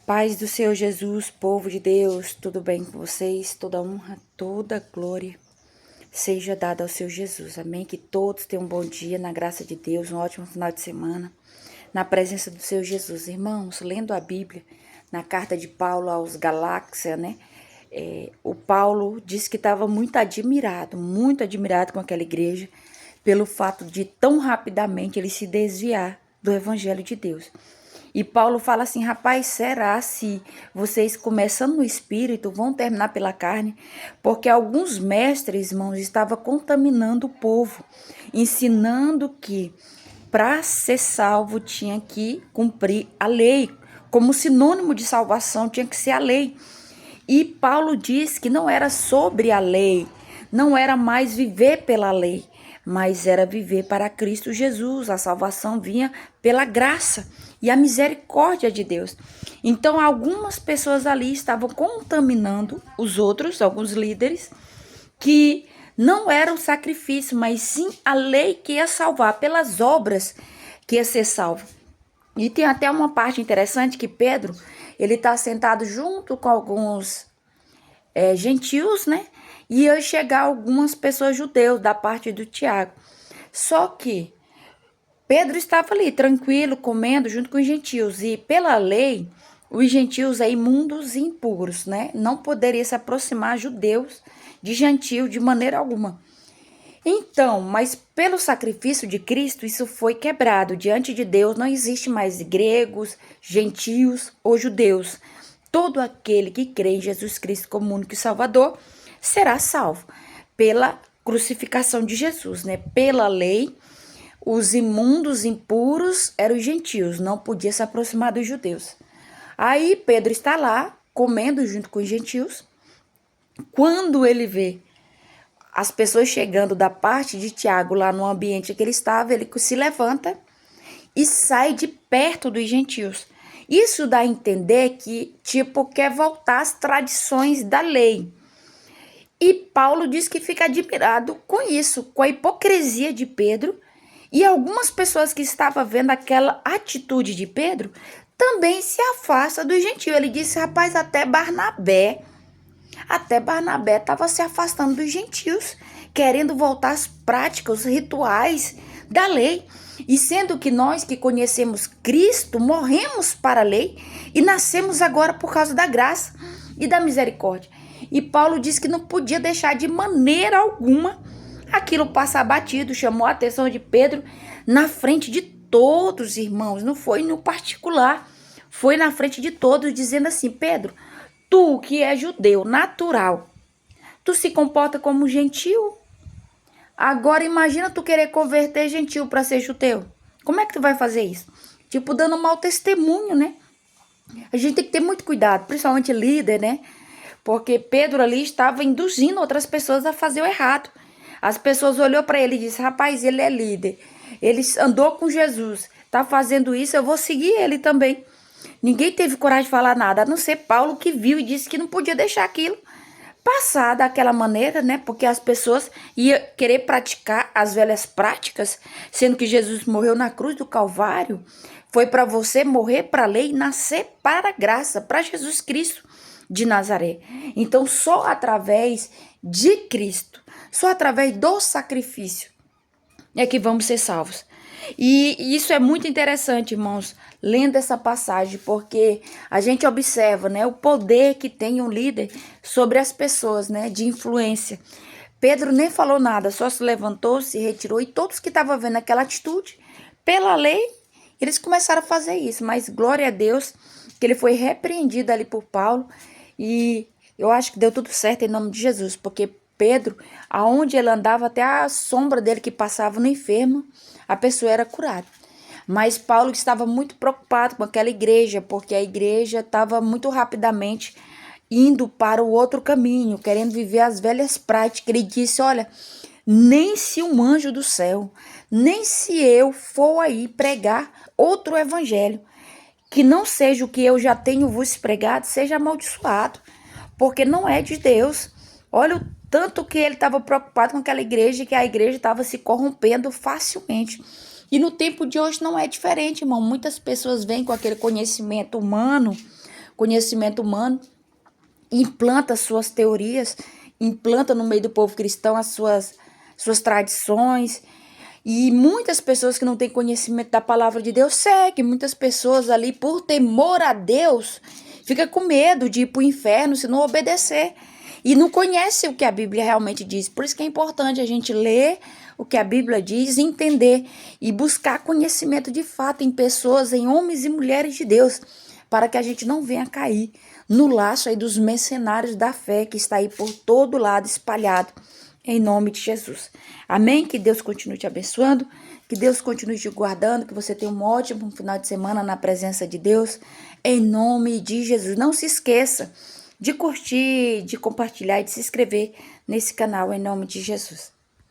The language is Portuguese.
Paz do Senhor Jesus, povo de Deus, tudo bem com vocês? Toda honra, toda glória seja dada ao Senhor Jesus, amém? Que todos tenham um bom dia na graça de Deus, um ótimo final de semana, na presença do Senhor Jesus. Irmãos, lendo a Bíblia, na carta de Paulo aos Galáxias, né? O Paulo disse que estava muito admirado com aquela igreja, pelo fato de tão rapidamente ele se desviar do Evangelho de Deus. E Paulo fala assim, rapaz, será se vocês começando no Espírito vão terminar pela carne? Porque alguns mestres, irmãos, estavam contaminando o povo, ensinando que para ser salvo tinha que cumprir a lei. Como sinônimo de salvação tinha que ser a lei. E Paulo diz que não era sobre a lei, não era mais viver pela lei, mas era viver para Cristo Jesus. A salvação vinha pela graça e a misericórdia de Deus. Então, algumas pessoas ali estavam contaminando os outros, alguns líderes, que não era o sacrifício, mas sim a lei que ia salvar, pelas obras que ia ser salvo. E tem até uma parte interessante que Pedro, ele está sentado junto com alguns gentios, né? E ia chegar algumas pessoas judeus da parte do Tiago. Só que Pedro estava ali, tranquilo, comendo junto com os gentios. E pela lei, os gentios é imundos e impuros, né? Não poderia se aproximar judeus de gentio de maneira alguma. Então, mas pelo sacrifício de Cristo, isso foi quebrado. Diante de Deus não existe mais gregos, gentios ou judeus. Todo aquele que crê em Jesus Cristo como único Salvador será salvo pela crucificação de Jesus, né? Pela lei, os imundos, impuros eram os gentios, não podia se aproximar dos judeus. Aí Pedro está lá, comendo junto com os gentios. Quando ele vê as pessoas chegando da parte de Tiago lá no ambiente que ele estava, ele se levanta e sai de perto dos gentios. Isso dá a entender que, quer voltar às tradições da lei. E Paulo diz que fica admirado com isso, com a hipocrisia de Pedro. E algumas pessoas que estavam vendo aquela atitude de Pedro também se afasta do gentio. Ele disse, rapaz, até Barnabé estava se afastando dos gentios, querendo voltar às práticas, os rituais da lei. E sendo que nós que conhecemos Cristo, morremos para a lei e nascemos agora por causa da graça e da misericórdia. E Paulo disse que não podia deixar de maneira alguma aquilo passar batido, chamou a atenção de Pedro na frente de todos, irmãos, não foi no particular, foi na frente de todos, dizendo assim, Pedro, tu que é judeu natural, tu se comporta como gentil? Agora imagina tu querer converter gentil para ser judeu. Como é que tu vai fazer isso? Dando mau testemunho, né? A gente tem que ter muito cuidado, principalmente líder, né? Porque Pedro ali estava induzindo outras pessoas a fazer o errado. As pessoas olhou para ele e disse, rapaz, ele é líder, ele andou com Jesus, tá fazendo isso, eu vou seguir ele também. Ninguém teve coragem de falar nada, a não ser Paulo, que viu e disse que não podia deixar aquilo passar daquela maneira, né? Porque as pessoas iam querer praticar as velhas práticas, sendo que Jesus morreu na cruz do Calvário. Foi para você morrer para a lei e nascer para a graça, para Jesus Cristo de Nazaré. Então, só através de Cristo, só através do sacrifício é que vamos ser salvos. E isso é muito interessante, irmãos, lendo essa passagem, porque a gente observa, né, o poder que tem um líder sobre as pessoas, né, de influência. Pedro nem falou nada, só se levantou, se retirou, e todos que estavam vendo aquela atitude, pela lei, eles começaram a fazer isso. Mas glória a Deus que ele foi repreendido ali por Paulo, e eu acho que deu tudo certo em nome de Jesus, porque Pedro, aonde ele andava, até a sombra dele que passava no enfermo, a pessoa era curada. Mas Paulo estava muito preocupado com aquela igreja, porque a igreja estava muito rapidamente indo para o outro caminho, querendo viver as velhas práticas. Ele disse, olha, nem se um anjo do céu, nem se eu for aí pregar outro evangelho, que não seja o que eu já tenho vos pregado, seja amaldiçoado, porque não é de Deus. Olha o tanto que ele estava preocupado com aquela igreja, que a igreja estava se corrompendo facilmente. E no tempo de hoje não é diferente, irmão. Muitas pessoas vêm com aquele conhecimento humano, conhecimento humano, implanta suas teorias, implanta no meio do povo cristão as suas tradições. E muitas pessoas que não têm conhecimento da palavra de Deus seguem. Muitas pessoas ali, por temor a Deus, fica com medo de ir para o inferno se não obedecer. E não conhece o que a Bíblia realmente diz. Por isso que é importante a gente ler o que a Bíblia diz, entender e buscar conhecimento de fato em pessoas, em homens e mulheres de Deus, para que a gente não venha cair no laço aí dos mercenários da fé que está aí por todo lado espalhado, em nome de Jesus. Amém? Que Deus continue te abençoando, que Deus continue te guardando, que você tenha um ótimo final de semana na presença de Deus, em nome de Jesus. Não se esqueça de curtir, de compartilhar e de se inscrever nesse canal, em nome de Jesus.